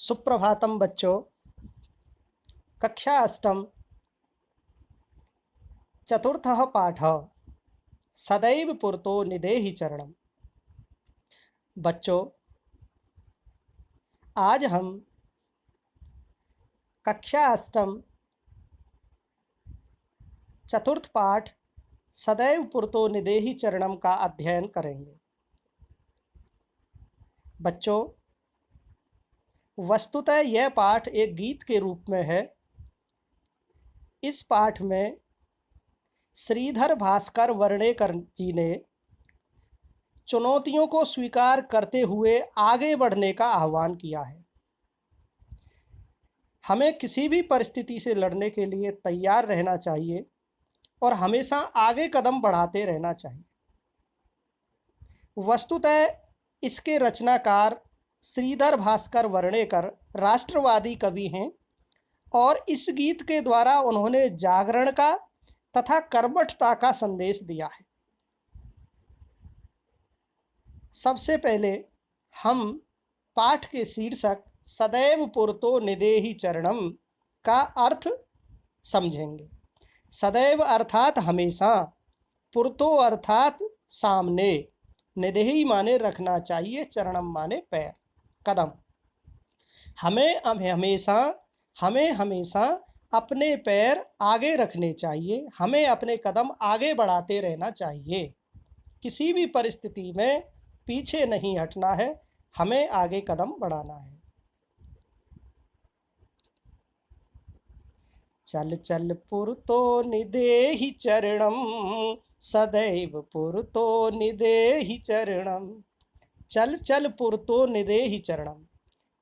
सुप्रभातम बच्चों। कक्षा अष्टम चतुर्थः पाठः सदैव पुरतो निदेहि चरणम। बच्चों, आज हम कक्षा अष्टम चतुर्थ पाठ सदैव पुरतो निदेहि चरणम का अध्ययन करेंगे। बच्चों, वस्तुतः यह पाठ एक गीत के रूप में है। इस पाठ में श्रीधर भास्कर वर्णेकर जी ने चुनौतियों को स्वीकार करते हुए आगे बढ़ने का आह्वान किया है। हमें किसी भी परिस्थिति से लड़ने के लिए तैयार रहना चाहिए और हमेशा आगे कदम बढ़ाते रहना चाहिए। वस्तुतः इसके रचनाकार श्रीधर भास्कर वर्णेकर राष्ट्रवादी कवि हैं और इस गीत के द्वारा उन्होंने जागरण का तथा कर्मठता का संदेश दिया है। सबसे पहले हम पाठ के शीर्षक सदैव पुरतो निदेहि चरणम का अर्थ समझेंगे। सदैव अर्थात हमेशा, पुरतो अर्थात सामने, निदेहि माने रखना चाहिए, चरणम माने पैर, कदम। हमें हमेशा अपने पैर आगे रखने चाहिए, हमें अपने कदम आगे बढ़ाते रहना चाहिए। किसी भी परिस्थिति में पीछे नहीं हटना है, हमें आगे कदम बढ़ाना है। चल चल पुरतो निदेहि चरणम, सदैव पुरतो निदेहि चरणम। चल चल पुरतो निदेहि चरणम।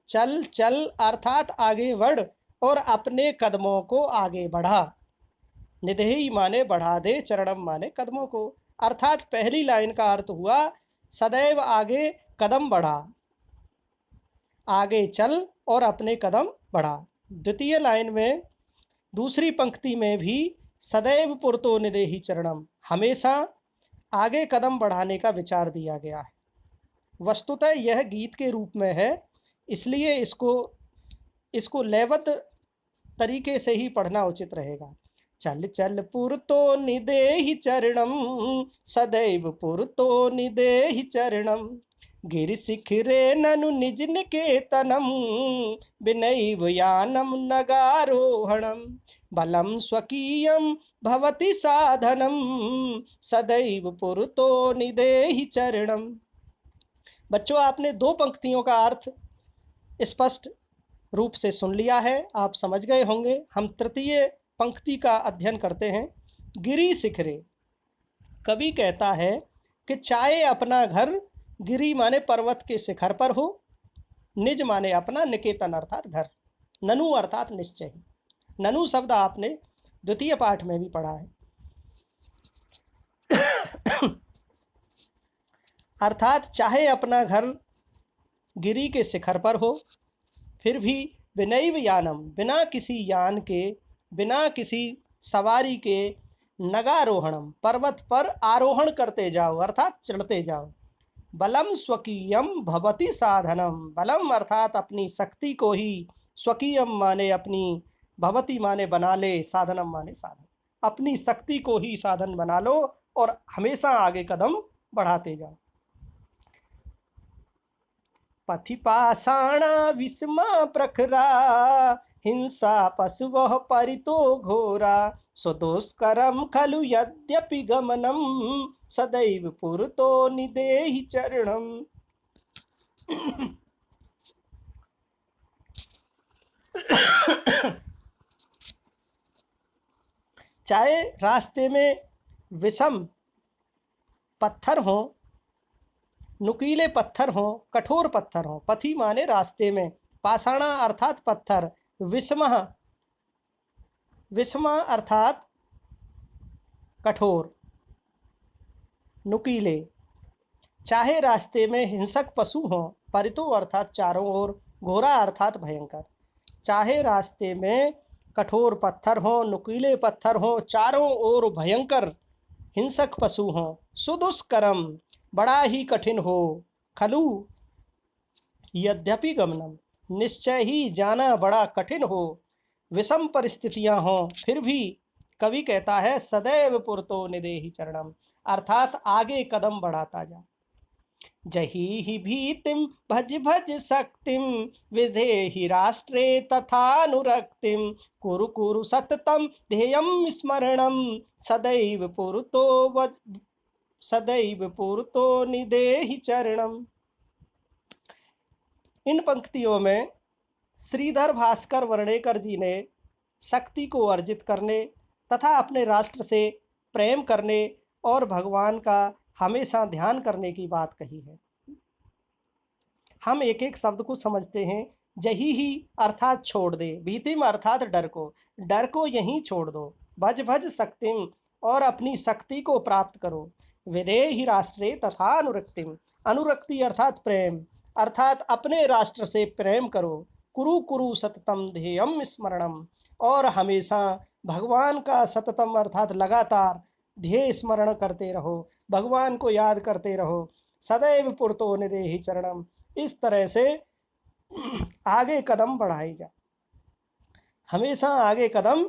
चल चल अर्थात आगे बढ़ और अपने कदमों को आगे बढ़ा। निदेहि माने बढ़ा दे, चरणम माने कदमों को। अर्थात पहली लाइन का अर्थ हुआ सदैव आगे कदम बढ़ा, आगे चल और अपने कदम बढ़ा। द्वितीय लाइन में दूसरी पंक्ति में भी सदैव पुरतो निदेहि चरणम, हमेशा आगे कदम बढ़ाने का विचार दिया गया है। वस्तुतः यह गीत के रूप में है, इसलिए इसको लयबद्ध तरीके से ही पढ़ना उचित रहेगा। चल चल पुरतो निदेहि चरणम, सदैव पुरतो निदेहि चरणम। गिरि शिखरे ननु निज निकेतनम, विनैव यानम नगारोहणम। बलम स्वकीयम भवति साधनम, सदैव पुरतो निदेहि चरणम। बच्चों, आपने दो पंक्तियों का अर्थ स्पष्ट रूप से सुन लिया है, आप समझ गए होंगे। हम तृतीय पंक्ति का अध्ययन करते हैं। गिरि शिखरे, कवि कहता है कि चाहे अपना घर गिरि माने पर्वत के शिखर पर हो, निज माने अपना, निकेतन अर्थात घर, ननु अर्थात निश्चय। ननु शब्द आपने द्वितीय पाठ में भी पढ़ा है। अर्थात चाहे अपना घर गिरि के शिखर पर हो, फिर भी विनैव यानम, बिना किसी यान के, बिना किसी सवारी के, नगारोहणम, पर्वत पर आरोहण करते जाओ अर्थात चढ़ते जाओ। बलम स्वकीयम भवति साधनम, बलम अर्थात अपनी शक्ति को ही, स्वकीयम माने अपनी, भवति माने बना ले, साधनम माने साधन, अपनी शक्ति को ही साधन बना लो और हमेशा आगे कदम बढ़ाते जाओ। पथि पाषाणा विषमा प्रखरा, हिंसा पशुवः परितो घोरा। सुदुष्करम खलु यद्यपि गमनम, सदैव पुरतो निदेहि चरणम। चाहे रास्ते में विषम पत्थर हो, नुकीले पत्थर हो, कठोर पत्थर हो। पथि माने रास्ते में, पाषाणा अर्थात पत्थर, विषमः, विषमा अर्थात कठोर, नुकीले। चाहे रास्ते में हिंसक पशु हो, परितो अर्थात चारों ओर, घोरा अर्थात भयंकर। चाहे रास्ते में कठोर पत्थर हो, नुकीले पत्थर हो, चारों ओर भयंकर हिंसक पशु हो। सुदुष्करम, बड़ा ही कठिन हो, खलु यद्यपि गमनम, निश्चय ही जाना बड़ा कठिन हो, विषम परिस्थितियां हों फिर भी कवि कहता है सदैव पुरतो निदेहि चरणम, अर्थात आगे कदम बढ़ाता जा। जही ही भीतिम भज भज शक्तिम, विधेहि राष्ट्रे तथानुरक्तिम, कुरु कुरु सततम ध्येयम स्मरणम, सदैव पुरतो सदैव पुरतो निदेहि चरणम। इन पंक्तियों में श्रीधर भास्कर वर्णेकर जी ने शक्ति को अर्जित करने तथा अपने राष्ट्र से प्रेम करने और भगवान का हमेशा ध्यान करने की बात कही है। हम एक एक शब्द को समझते हैं। जही ही अर्थात छोड़ दे, भीतिम अर्थात डर को यहीं छोड़ दो, भज भज शक्तिम और अपनी शक्ति को प्राप्त करो, विदेहि राष्ट्रे तथा अनुरक्तिम, अनुरक्ति अर्थात प्रेम, अर्थात अपने राष्ट्र से प्रेम करो, कुरु कुरु सततम ध्येयम स्मरणम और हमेशा भगवान का सततम अर्थात लगातार ध्येय स्मरण करते रहो, भगवान को याद करते रहो, सदैव पुरतो निदेहि चरणम, इस तरह से आगे कदम बढ़ाई जा, हमेशा आगे कदम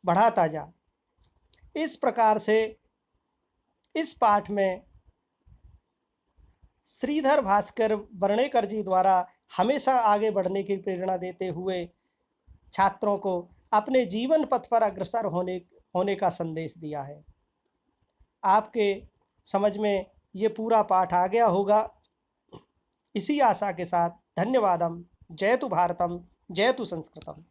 बढ़ाता जा। इस प्रकार से इस पाठ में श्रीधर भास्कर वर्णेकर जी द्वारा हमेशा आगे बढ़ने की प्रेरणा देते हुए छात्रों को अपने जीवन पथ पर अग्रसर होने का संदेश दिया है। आपके समझ में ये पूरा पाठ आ गया होगा, इसी आशा के साथ धन्यवादम। जयतु भारतम, जयतु संस्कृतम।